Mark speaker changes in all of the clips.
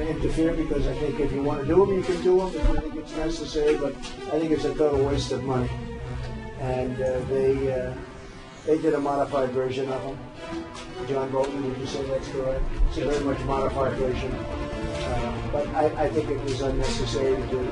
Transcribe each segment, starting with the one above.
Speaker 1: Interfere because I think if you want to do them, you can do them. I think it's necessary, but I think it's a total waste of money. And they did a modified version of them. John Bolton, would you say that's correct? It's a very much modified version. But I think it was unnecessary to do.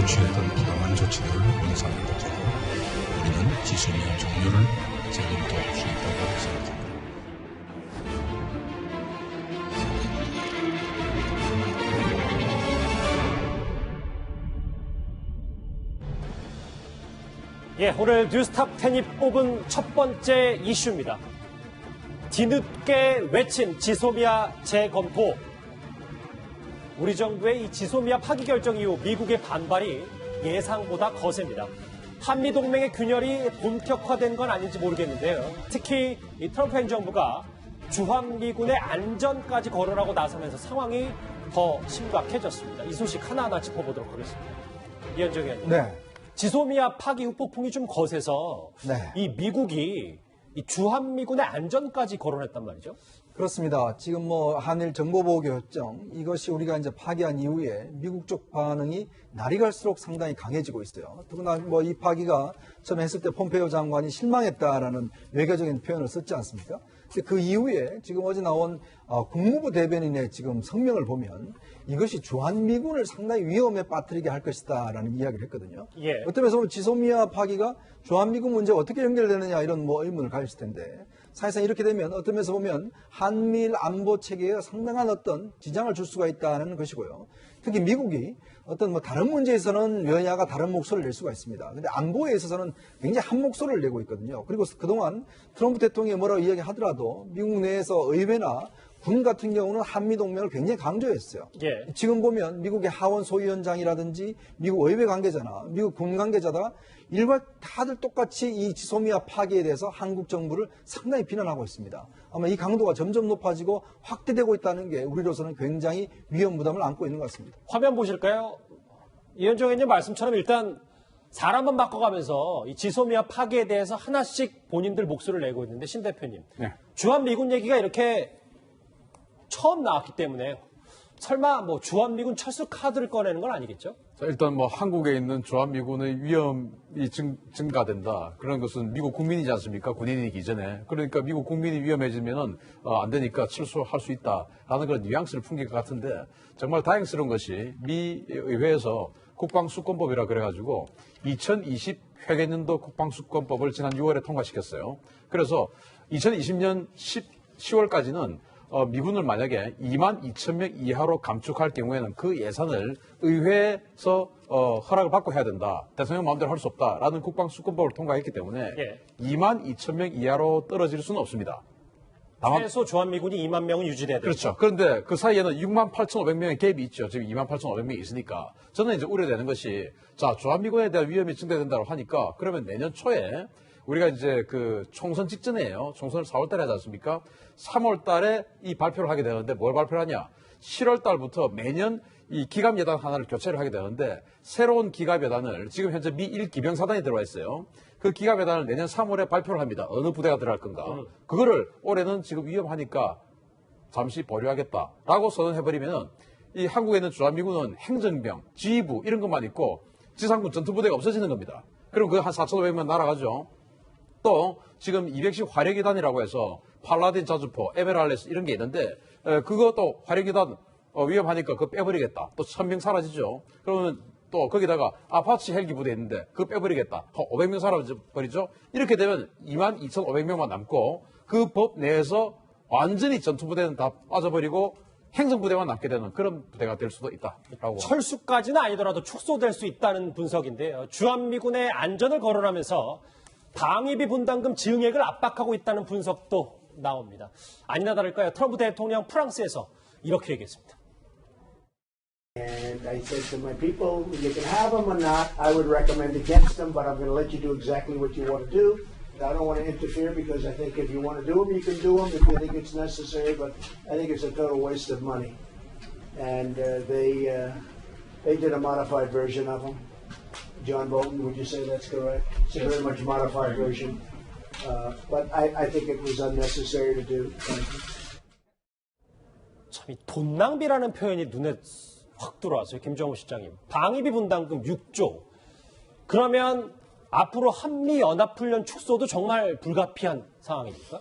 Speaker 2: 취했던 부당한 조치들을 용서하는데도 우리는 지소미아 종료를 책임도 수 있다고 생각합니다.
Speaker 3: 예, 오늘 뉴스탑 10이 뽑은 첫 번째 이슈입니다. 뒤늦게 외친 지소미아 재검토. 우리 정부의 이 지소미아 파기 결정 이후 미국의 반발이 예상보다 거셉니다. 한미동맹의 균열이 본격화된 건 아닌지 모르겠는데요. 특히 이 트럼프 행정부가 주한미군의 안전까지 거론하고 나서면서 상황이 더 심각해졌습니다. 이 소식 하나하나 짚어보도록 하겠습니다. 이현정 의원님.
Speaker 4: 네.
Speaker 3: 지소미아 파기 후폭풍이 좀 거세서
Speaker 4: 네.
Speaker 3: 이 미국이 이 주한미군의 안전까지 거론했단 말이죠.
Speaker 4: 그렇습니다. 지금 한일 정보보호 결정 이것이 우리가 이제 파기한 이후에 미국 쪽 반응이 날이 갈수록 상당히 강해지고 있어요. 더구나 이 파기가 처음에 했을 때 폼페이오 장관이 실망했다라는 외교적인 표현을 썼지 않습니까? 근데 그 이후에 지금 어제 나온 국무부 대변인의 지금 성명을 보면 이것이 주한미군을 상당히 위험에 빠뜨리게 할 것이다라는 이야기를 했거든요.
Speaker 3: 예.
Speaker 4: 어떤 면에서 보면 지소미아 파기가 주한미군 문제와 어떻게 연결되느냐 이런 의문을 가졌을 텐데 사실상 이렇게 되면 어떤 면에서 보면 한미일 안보 체계에 상당한 어떤 지장을 줄 수가 있다는 것이고요. 특히 미국이 어떤 다른 문제에서는 여야가 다른 목소리를 낼 수가 있습니다. 근데 안보에 있어서는 굉장히 한 목소리를 내고 있거든요. 그리고 그동안 트럼프 대통령이 뭐라고 이야기하더라도 미국 내에서 의회나 군 같은 경우는 한미동맹을 굉장히 강조했어요.
Speaker 3: 예.
Speaker 4: 지금 보면 미국의 하원 소위원장이라든지 미국 의회 관계자나 미국 군 관계자가 일괄 다들 똑같이 이 지소미아 파기에 대해서 한국 정부를 상당히 비난하고 있습니다. 아마 이 강도가 점점 높아지고 확대되고 있다는 게 우리로서는 굉장히 위험 부담을 안고 있는 것 같습니다.
Speaker 3: 화면 보실까요? 이현정 의원님 말씀처럼 일단 사람만 바꿔가면서 이 지소미아 파기에 대해서 하나씩 본인들 목소리를 내고 있는데 신 대표님.
Speaker 5: 네.
Speaker 3: 주한미군 얘기가 이렇게 처음 나왔기 때문에 설마 주한미군 철수 카드를 꺼내는 건 아니겠죠?
Speaker 5: 자, 일단 한국에 있는 주한미군의 위험이 증가된다. 그런 것은 미국 국민이지 않습니까? 군인이기 전에. 그러니까 미국 국민이 위험해지면은 안 되니까 철수할 수 있다라는 그런 뉘앙스를 풍긴 것 같은데 정말 다행스러운 것이 미 의회에서 국방수권법이라 그래가지고 2020 회계년도 국방수권법을 지난 6월에 통과시켰어요. 그래서 2020년 10월까지는 미군을 만약에 22,000명 이하로 감축할 경우에는 그 예산을 의회에서 허락을 받고 해야 된다. 대통령 마음대로 할 수 없다라는 국방수권법을 통과했기 때문에
Speaker 3: 예.
Speaker 5: 22,000명 이하로 떨어질 수는 없습니다.
Speaker 3: 다만 최소 주한미군이 2만 명은 유지돼야 된다.
Speaker 5: 그렇죠. 그런데 그 사이에는 68,500명의 갭이 있죠. 지금 28,500명이 있으니까. 저는 이제 우려되는 것이 자, 주한미군에 대한 위험이 증대된다고 하니까 그러면 내년 초에 우리가 이제 그 총선 직전이에요. 총선을 4월 달에 하지 않습니까? 3월 달에 이 발표를 하게 되는데 뭘 발표를 하냐? 7월 달부터 매년 이 기갑예단 하나를 교체를 하게 되는데 새로운 기갑예단을 지금 현재 미 1기병사단이 들어와 있어요. 그 기갑예단을 내년 3월에 발표를 합니다. 어느 부대가 들어갈 건가. 그거를 올해는 지금 위험하니까 잠시 보류하겠다라고 선언해버리면은 이 한국에 있는 주한미군은 행정병, 지휘부 이런 것만 있고 지상군 전투부대가 없어지는 겁니다. 그럼 그 한 4,500명 날아가죠. 또 지금 200식 화력이단이라고 해서 팔라딘 자주포, 에메랄레스 이런 게 있는데 그것도 화력이단 위험하니까 그거 빼버리겠다. 또 1,000명 사라지죠. 그러면 또 거기다가 아파치 헬기 부대 있는데 그거 빼버리겠다. 500명 사라져버리죠. 이렇게 되면 22,500명만 남고 그 법 내에서 완전히 전투부대는 다 빠져버리고 행정부대만 남게 되는 그런 부대가 될 수도 있다라고.
Speaker 3: 철수까지는 아니더라도 축소될 수 있다는 분석인데요. 주한미군의 안전을 거론하면서 방위비 분담금 증액을 압박하고 있다는 분석도 나옵니다. 아니나 다를까요? 트럼프 대통령 프랑스에서 이렇게 얘기했습니다.
Speaker 1: And I said to my people, you can have them or not. I would recommend against them, but I'm going to let you do exactly what you want to do. I don't want to interfere because I think if you want to do them, you can do them if you think it's necessary, but I think it's a total waste of money. And they did a modified version of them. John Bolton, would you say that's correct? It's a very much modified version. But I think it was unnecessary to do.
Speaker 3: 참, 이 돈 낭비라는 표현이 눈에 확 들어왔어요. 김정우 실장님. 방위비 분담금 6조. 그러면 앞으로 한미연합훈련 축소도 정말 불가피한 상황입니까?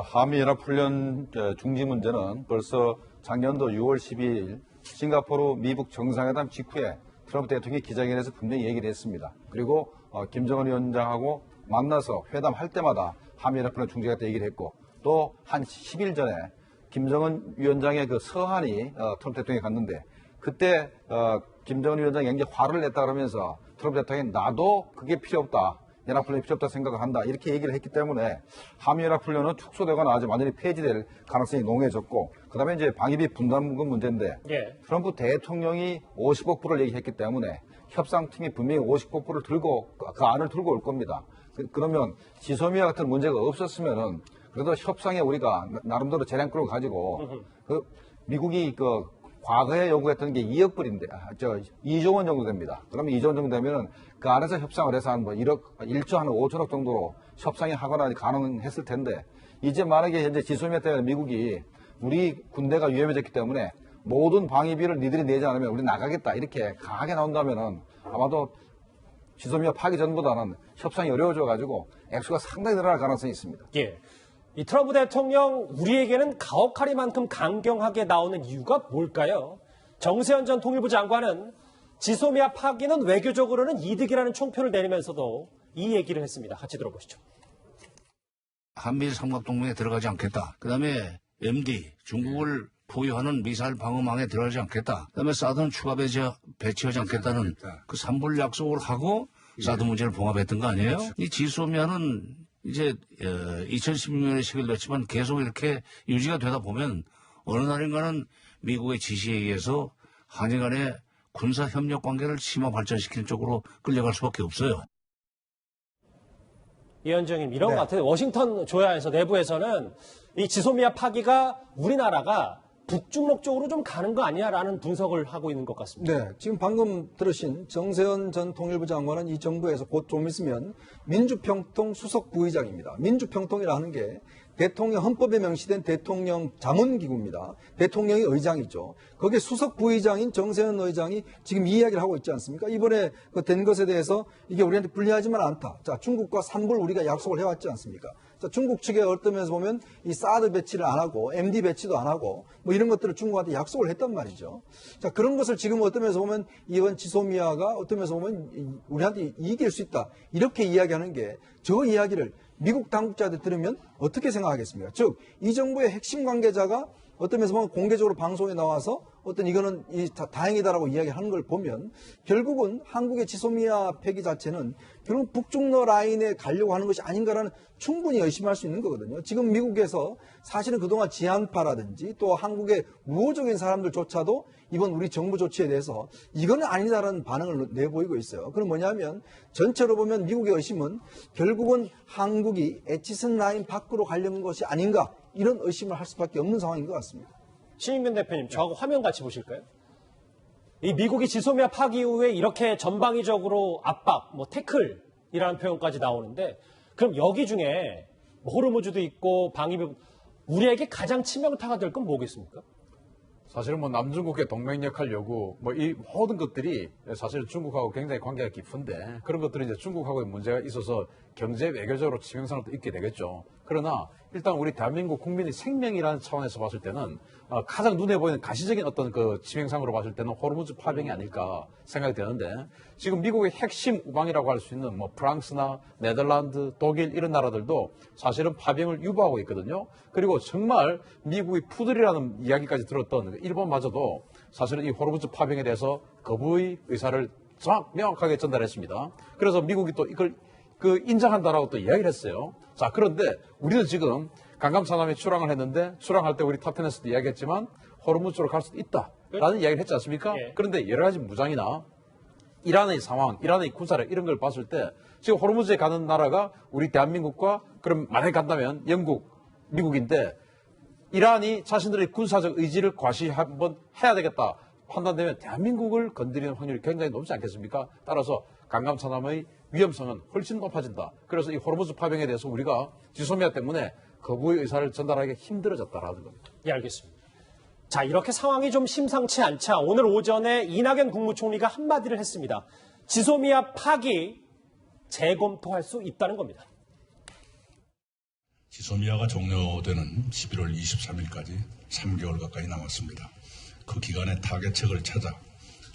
Speaker 6: 한미연합훈련 중지 문제는 벌써 작년도 6월 12일 싱가포르 미북 정상회담 직후에 트럼프 대통령이 기자회견에서 분명히 얘기를 했습니다. 그리고 김정은 위원장하고 만나서 회담할 때마다 한미연합훈련 중지하겠다 얘기를 했고 또 한 10일 전에 김정은 위원장의 그 서한이 트럼프 대통령이 갔는데 그때 김정은 위원장이 굉장히 화를 냈다 그러면서 트럼프 대통령이 나도 그게 필요 없다. 연합훈련이 필요 없다 생각을 한다. 이렇게 얘기를 했기 때문에 한미연합훈련은 축소되거나 아주 완전히 폐지될 가능성이 농해졌고 그다음에 이제 방위비 분담금 문제인데
Speaker 3: 예.
Speaker 6: 트럼프 대통령이 50억 불을 얘기했기 때문에 협상팀이 분명히 50억 불을 들고 그 안을 들고 올 겁니다. 그러면 지소미아 같은 문제가 없었으면은 그래도 협상에 우리가 나름대로 재량권을 가지고 그 미국이 그 과거에 요구했던 게 2억 불인데, 2조 원 정도 됩니다. 그러면 2조 원 정도 되면은 그 안에서 협상을 해서 한 뭐 1조 한 5천억 정도로 협상이 하거나 가능했을 텐데, 이제 만약에 현재 지소미아 때문에 미국이 우리 군대가 위험해졌기 때문에 모든 방위비를 니들이 내지 않으면 우리 나가겠다. 이렇게 강하게 나온다면은 아마도 지소미아 파기 전보다는 협상이 어려워져가지고 액수가 상당히 늘어날 가능성이 있습니다.
Speaker 3: 예. 이 트럼프 대통령 우리에게는 가혹하리만큼 강경하게 나오는 이유가 뭘까요? 정세현 전 통일부 장관은 지소미아 파기는 외교적으로는 이득이라는 총표를 내리면서도 이 얘기를 했습니다. 같이 들어보시죠.
Speaker 7: 한미일 삼각동맹에 들어가지 않겠다. 그다음에 MD, 중국을 보유하는 미사일 방어망에 들어가지 않겠다. 그다음에 사드는 추가 배치하지 않겠다는 그 3불 약속을 하고 사드 문제를 봉합했던 거 아니에요? 이 지소미아는 이제 2016년에 체결됐지만 계속 이렇게 유지가 되다 보면 어느 날인가는 미국의 지시에 의해서 한일 간의 군사 협력 관계를 심화 발전시키는 쪽으로 끌려갈 수밖에 없어요.
Speaker 3: 이현정님 이런 것 같아요. 워싱턴 조야에서 내부에서는 이 지소미아 파기가 우리나라가 북중록 쪽으로 좀 가는 거 아니냐라는 분석을 하고 있는 것 같습니다.
Speaker 4: 네, 지금 방금 들으신 정세현 전 통일부 장관은 이 정부에서 곧 좀 있으면 민주평통 수석 부의장입니다. 민주평통이라 하는 게 대통령 헌법에 명시된 대통령 자문기구입니다. 대통령이 의장이죠. 거기에 수석 부의장인 정세현 의장이 지금 이 이야기를 하고 있지 않습니까? 이번에 된 것에 대해서 이게 우리한테 불리하지만 않다. 자, 중국과 3불 우리가 약속을 해왔지 않습니까? 자, 중국 측에 어떤 면에서 보면 이 사드 배치를 안 하고 MD 배치도 안 하고 뭐 이런 것들을 중국한테 약속을 했단 말이죠. 자, 그런 것을 지금 어떤 면에서 보면 이번 지소미아가 어떤 면에서 보면 우리한테 이길 수 있다. 이렇게 이야기하는 게 저 이야기를 미국 당국자들 들으면 어떻게 생각하겠습니까? 즉, 이 정부의 핵심 관계자가 어떤 면에서 보면 공개적으로 방송에 나와서 어떤 이거는 다행이다라고 이야기하는 걸 보면 결국은 한국의 지소미아 폐기 자체는 결국 북중러 라인에 가려고 하는 것이 아닌가라는 충분히 의심할 수 있는 거거든요. 지금 미국에서 사실은 그동안 지한파라든지 또 한국의 우호적인 사람들조차도 이번 우리 정부 조치에 대해서 이거는 아니다라는 반응을 내보이고 있어요. 그럼 뭐냐면 전체로 보면 미국의 의심은 결국은 한국이 에치슨 라인 밖으로 가려는 것이 아닌가 이런 의심을 할 수밖에 없는 상황인 것 같습니다.
Speaker 3: 신인균 대표님, 저하고 화면 같이 보실까요? 이 미국이 지소미아 파기 이후에 이렇게 전방위적으로 압박, 뭐 태클이라는 표현까지 나오는데 그럼 여기 중에 호르무즈도 있고 방위비 우리에게 가장 치명타가 될 건 뭐겠습니까?
Speaker 5: 사실은 뭐 남중국의 동맹 역할 요구, 뭐 이 모든 것들이 사실 중국하고 굉장히 관계가 깊은데 그런 것들이 이제 중국하고의 문제가 있어서 경제 외교적으로 치명상을 또 입게 되겠죠. 그러나 일단 우리 대한민국 국민의 생명이라는 차원에서 봤을 때는 가장 눈에 보이는 가시적인 어떤 그 치명상으로 봤을 때는 호르무즈 파병이 아닐까 생각이 되는데 지금 미국의 핵심 우방이라고 할 수 있는 뭐 프랑스나 네덜란드, 독일 이런 나라들도 사실은 파병을 유보하고 있거든요. 그리고 정말 미국의 푸들이라는 이야기까지 들었던 일본마저도 사실은 이 호르무즈 파병에 대해서 거부의 의사를 명확하게 전달했습니다. 그래서 미국이 또 이걸 그 인정한다라고 또 이야기를 했어요. 자, 그런데 우리는 지금 강감찬함에 출항을 했는데 출항할 때 우리 탑10에서도 이야기했지만 호르무즈로 갈 수도 있다라는 이야기를 했지 않습니까?
Speaker 3: 예.
Speaker 5: 그런데 여러 가지 무장이나 이란의 상황, 이란의 군사력 이런 걸 봤을 때 지금 호르무즈에 가는 나라가 우리 대한민국과 그럼 만약에 간다면 영국, 미국인데 이란이 자신들의 군사적 의지를 과시 한번 해야 되겠다 판단되면 대한민국을 건드리는 확률이 굉장히 높지 않겠습니까? 따라서 강감찬함의 위험성은 훨씬 높아진다. 그래서 이 호르무즈 파병에 대해서 우리가 지소미아 때문에 거부의 의사를 전달하기가 힘들어졌다라는 겁니다.
Speaker 3: 예, 알겠습니다. 자, 이렇게 상황이 좀 심상치 않자 오늘 오전에 이낙연 국무총리가 한마디를 했습니다. 지소미아 파기 재검토할 수 있다는 겁니다.
Speaker 2: 지소미아가 종료되는 11월 23일까지 3개월 가까이 남았습니다. 그 기간에 타겟책을 찾아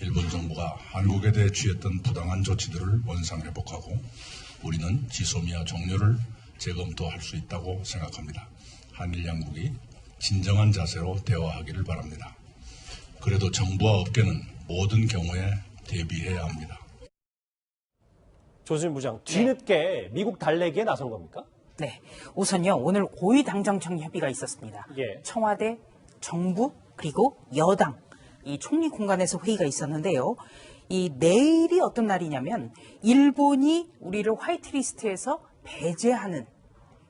Speaker 2: 일본 정부가 한국에 대해 취했던 부당한 조치들을 원상회복하고 우리는 지소미아 종료를 재검토할 수 있다고 생각합니다. 한일 양국이 진정한 자세로 대화하기를 바랍니다. 그래도 정부와 업계는 모든 경우에 대비해야 합니다.
Speaker 3: 조수진 부장, 뒤늦게 미국 달래기에 나선 겁니까?
Speaker 8: 네. 우선요, 오늘 고위당정청 협의가 있었습니다.
Speaker 3: 예.
Speaker 8: 청와대, 정부, 그리고 여당, 이 총리 공간에서 회의가 있었는데요. 이 내일이 어떤 날이냐면, 일본이 우리를 화이트리스트에서 배제하는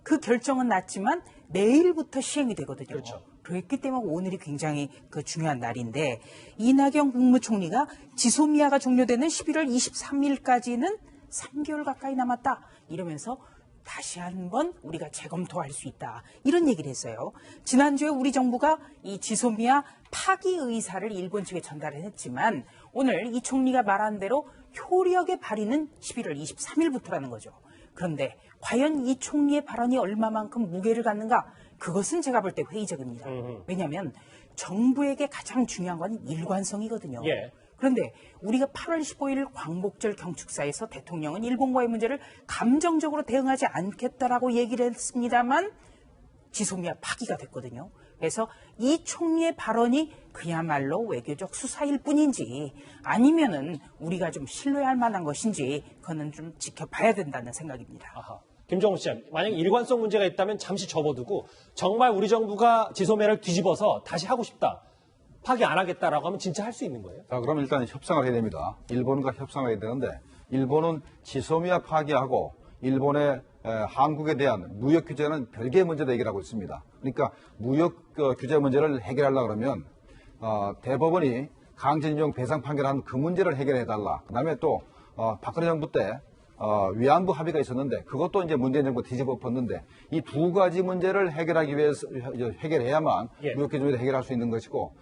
Speaker 8: 그 결정은 났지만 내일부터 시행이 되거든요.
Speaker 3: 그렇죠.
Speaker 8: 그렇기 때문에 오늘이 굉장히 그 중요한 날인데, 이낙연 국무총리가 지소미아가 종료되는 11월 23일까지는 3개월 가까이 남았다. 이러면서 다시 한번 우리가 재검토할 수 있다. 이런 얘기를 했어요. 지난주에 우리 정부가 이 지소미아 파기 의사를 일본 측에 전달을 했지만 오늘 이 총리가 말한 대로 효력의 발휘는 11월 23일부터라는 거죠. 그런데 과연 이 총리의 발언이 얼마만큼 무게를 갖는가? 그것은 제가 볼 때 회의적입니다. 왜냐하면 정부에게 가장 중요한 건 일관성이거든요.
Speaker 3: 예.
Speaker 8: 그런데 우리가 8월 15일 광복절 경축사에서 대통령은 일본과의 문제를 감정적으로 대응하지 않겠다라고 얘기를 했습니다만 지소미아 파기가 됐거든요. 그래서 이 총리의 발언이 그야말로 외교적 수사일 뿐인지 아니면은 우리가 좀 신뢰할 만한 것인지 그거는 좀 지켜봐야 된다는 생각입니다.
Speaker 3: 아하. 김정은 씨, 만약 일관성 문제가 있다면 잠시 접어두고 정말 우리 정부가 지소미아를 뒤집어서 다시 하고 싶다. 파기 안 하겠다라고 하면 진짜 할 수 있는 거예요?
Speaker 6: 자, 그럼 일단 협상을 해야 됩니다. 일본과 협상을 해야 되는데 일본은 지소미아 파기하고 일본의 한국에 대한 무역 규제는 별개의 문제다 얘기를 하고 있습니다. 그러니까 무역 규제 문제를 해결하려고 그러면 대법원이 강제징용 배상 판결한 그 문제를 해결해달라. 그다음에 또 박근혜 정부 때 위안부 합의가 있었는데 그것도 이제 문재인 정부가 뒤집어 엎었는데 이 두 가지 문제를 해결하기 위해서 해결해야만
Speaker 3: 예.
Speaker 6: 무역 규제를 해결할 수 있는 것이고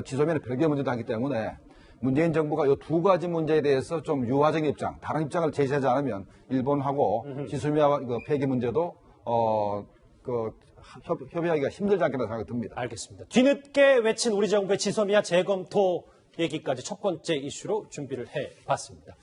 Speaker 6: 지소미아는 별개의 문제도 하기 때문에 문재인 정부가 이 두 가지 문제에 대해서 좀 유화적인 입장, 다른 입장을 제시하지 않으면 일본하고 지소미아 폐기 문제도 협의하기가 힘들지 않겠나 생각이 듭니다.
Speaker 3: 알겠습니다. 뒤늦게 외친 우리 정부의 지소미아 재검토 얘기까지 첫 번째 이슈로 준비를 해봤습니다.